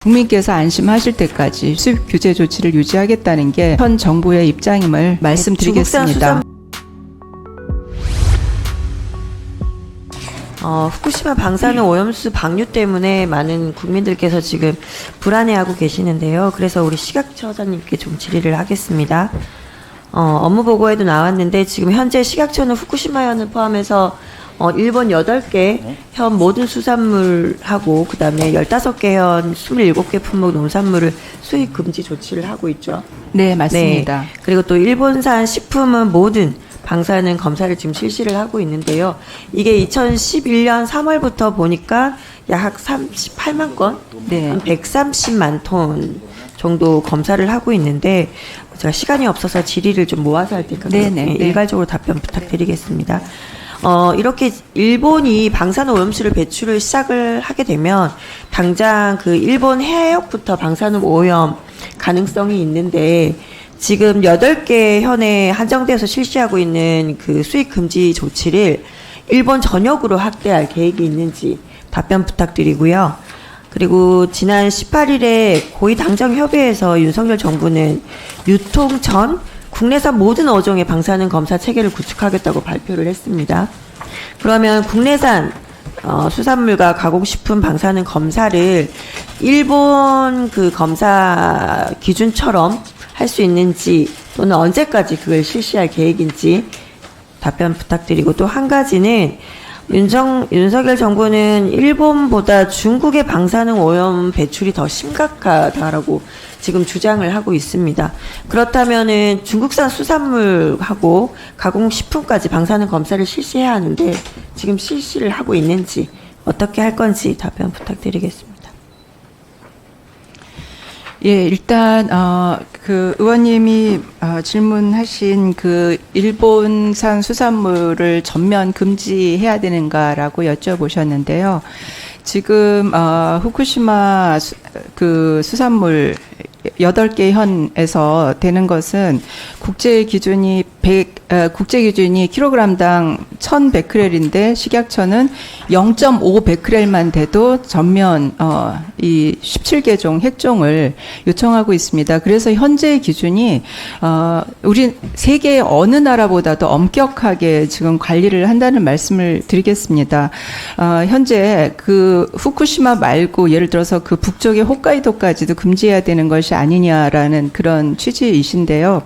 국민께서 안심하실 때까지 수입 규제 조치를 유지하겠다는 게 현 정부의 입장임을 말씀드리겠습니다. 후쿠시마 방사능 오염수 방류 때문에 많은 국민들께서 지금 불안해하고 계시는데요. 그래서 우리 식약처장님께 좀 질의를 하겠습니다. 업무 보고에도 나왔는데 지금 현재 식약처는 후쿠시마현을 포함해서 일본 8개 현 모든 수산물하고 그 다음에 15개 현 27개 품목 농산물을 수입 금지 조치를 하고 있죠. 네, 맞습니다. 네. 그리고 또 일본산 식품은 모든 방사능 검사를 지금 실시를 하고 있는데요. 이게 2011년 3월부터 보니까 약 38만 건, 네. 한 130만 톤 정도 검사를 하고 있는데 제가 시간이 없어서 질의를 좀 모아서 할 테니까 네네. 일괄적으로 답변 부탁드리겠습니다. 이렇게 일본이 방사능 오염수를 배출을 시작을 하게 되면 당장 그 일본 해역부터 방사능 오염 가능성이 있는데 지금 8개 현에 한정돼서 실시하고 있는 그 수입 금지 조치를 일본 전역으로 확대할 계획이 있는지 답변 부탁드리고요. 그리고 지난 18일에 고위 당정 협의회에서 윤석열 정부는 유통 전 국내산 모든 어종의 방사능 검사 체계를 구축하겠다고 발표를 했습니다. 그러면 국내산 수산물과 가공식품 방사능 검사를 일본 그 검사 기준처럼 할 수 있는지 또는 언제까지 그걸 실시할 계획인지 답변 부탁드리고 또 한 가지는 윤석열 정부는 일본보다 중국의 방사능 오염 배출이 더 심각하다라고 지금 주장을 하고 있습니다. 그렇다면은 중국산 수산물하고 가공식품까지 방사능 검사를 실시해야 하는데 지금 실시를 하고 있는지 어떻게 할 건지 답변 부탁드리겠습니다. 예, 일단 그 의원님이 질문하신 그 일본산 수산물을 전면 금지해야 되는가라고 여쭤보셨는데요. 지금 후쿠시마 그 수산물 8개 현에서 되는 것은 국제 기준이 킬로그램당 1,100베크렐인데 식약처는 0.5베크렐만 돼도 전면 이 17개종 핵종을 요청하고 있습니다. 그래서 현재 기준이 우리 세계 어느 나라보다도 엄격하게 지금 관리를 한다는 말씀을 드리겠습니다. 현재 그 후쿠시마 말고 예를 들어서 그 북쪽의 홋카이도까지도 금지해야 되는 것이 아니냐라는 그런 취지이신데요.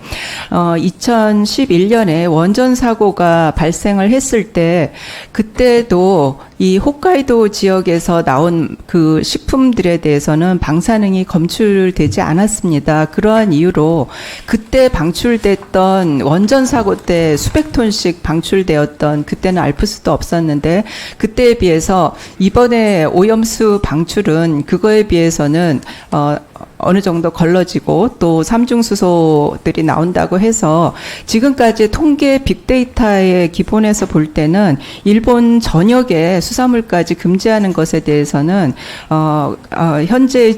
2011년에 원전 사고가 발생을 했을 때 그때도 이 홋카이도 지역에서 나온 그 식품들에 대해서는 방사능이 검출되지 않았습니다. 그러한 이유로 그때 방출됐던 원전 사고 때 수백 톤씩 방출되었던 그때는 알프스도 없었는데 그때에 비해서 이번에 오염수 방출은 그거에 비해서는 어느 정도 걸러지고 또 삼중수소들이 나온다고 해서 지금까지 통계 빅데이터의 기본에서 볼 때는 일본 전역에 수산물까지 금지하는 것에 대해서는 현재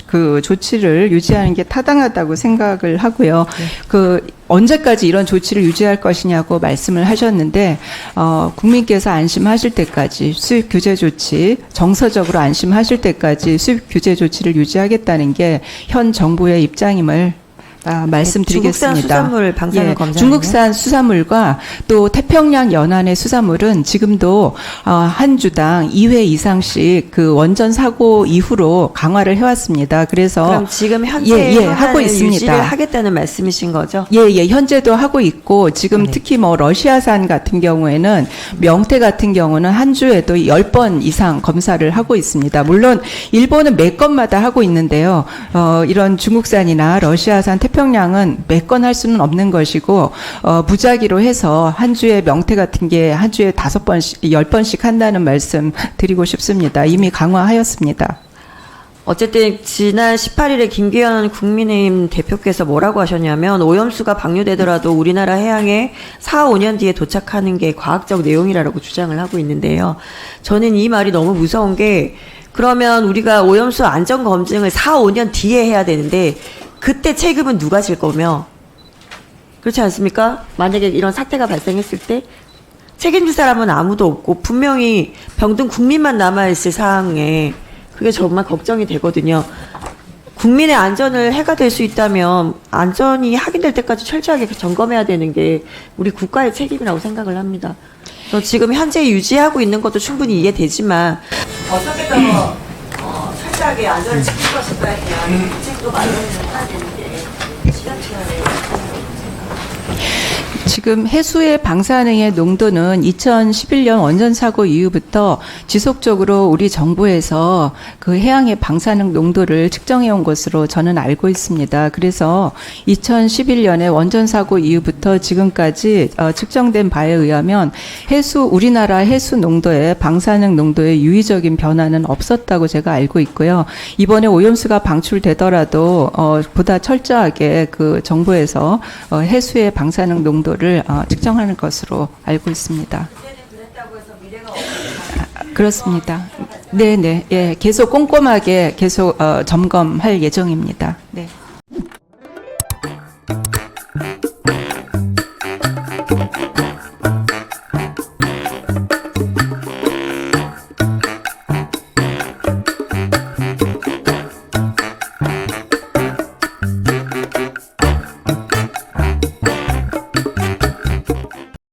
그 조치를 유지하는 게 타당하다고 생각을 하고요. 네. 그 언제까지 이런 조치를 유지할 것이냐고 말씀을 하셨는데 국민께서 안심하실 때까지 수입 규제 조치 정서적으로 안심하실 때까지 수입 규제 조치를 유지하겠다는 게 현 정부의 입장임을 말씀드리겠습니다. 중국산 수산물 방사능 검사. 중국산 수산물과 또 태평양 연안의 수산물은 지금도 한 주당 2회 이상씩 그 원전 사고 이후로 강화를 해왔습니다. 그래서 그럼 지금 현재 하고 있습니다. 유지를 하겠다는 말씀이신 거죠? 예, 현재도 하고 있고 지금 네. 특히 뭐 러시아산 같은 경우에는 명태 같은 경우는 한 주에도 10번 이상 검사를 하고 있습니다. 물론 일본은 매 건마다 하고 있는데요. 이런 중국산이나 러시아산 태평양은 매 건 할 수는 없는 것이고 무작위로 해서 한 주에 명태 같은 게 한 주에 5번씩 10번씩 한다는 말씀 드리고 싶습니다. 이미 강화하였습니다. 어쨌든 지난 18일에 김기현 국민의힘 대표께서 뭐라고 하셨냐면 오염수가 방류되더라도 우리나라 해양에 4, 5년 뒤에 도착하는 게 과학적 내용이라고 주장을 하고 있는데요. 저는 이 말이 너무 무서운 게 그러면 우리가 오염수 안전 검증을 4, 5년 뒤에 해야 되는데 그때 책임은 누가 질 거며 그렇지 않습니까? 만약에 이런 사태가 발생했을 때 책임질 사람은 아무도 없고 분명히 병든 국민만 남아있을 상황에 그게 정말 걱정이 되거든요. 국민의 안전을 해가 될 수 있다면 안전이 확인될 때까지 철저하게 점검해야 되는 게 우리 국가의 책임이라고 생각을 합니다. 그래서 지금 현재 유지하고 있는 것도 충분히 이해되지만 어떻게 더 철저하게 안전을 지킬 것인가에 대한 대책도 마련을 해야 되는데 시간차에 지금 해수의 방사능의 농도는 2011년 원전 사고 이후부터 지속적으로 우리 정부에서 그 해양의 방사능 농도를 측정해 온 것으로 저는 알고 있습니다. 그래서 2011년에 원전 사고 이후부터 지금까지 측정된 바에 의하면 우리나라 해수 농도의 방사능 농도의 유의적인 변화는 없었다고 제가 알고 있고요. 이번에 오염수가 방출되더라도 보다 철저하게 그 정부에서 해수의 방사능 농도를 측정하는 것으로 알고 있습니다. 그렇습니다. 네네, 예, 계속 꼼꼼하게 계속 점검할 예정입니다. 네.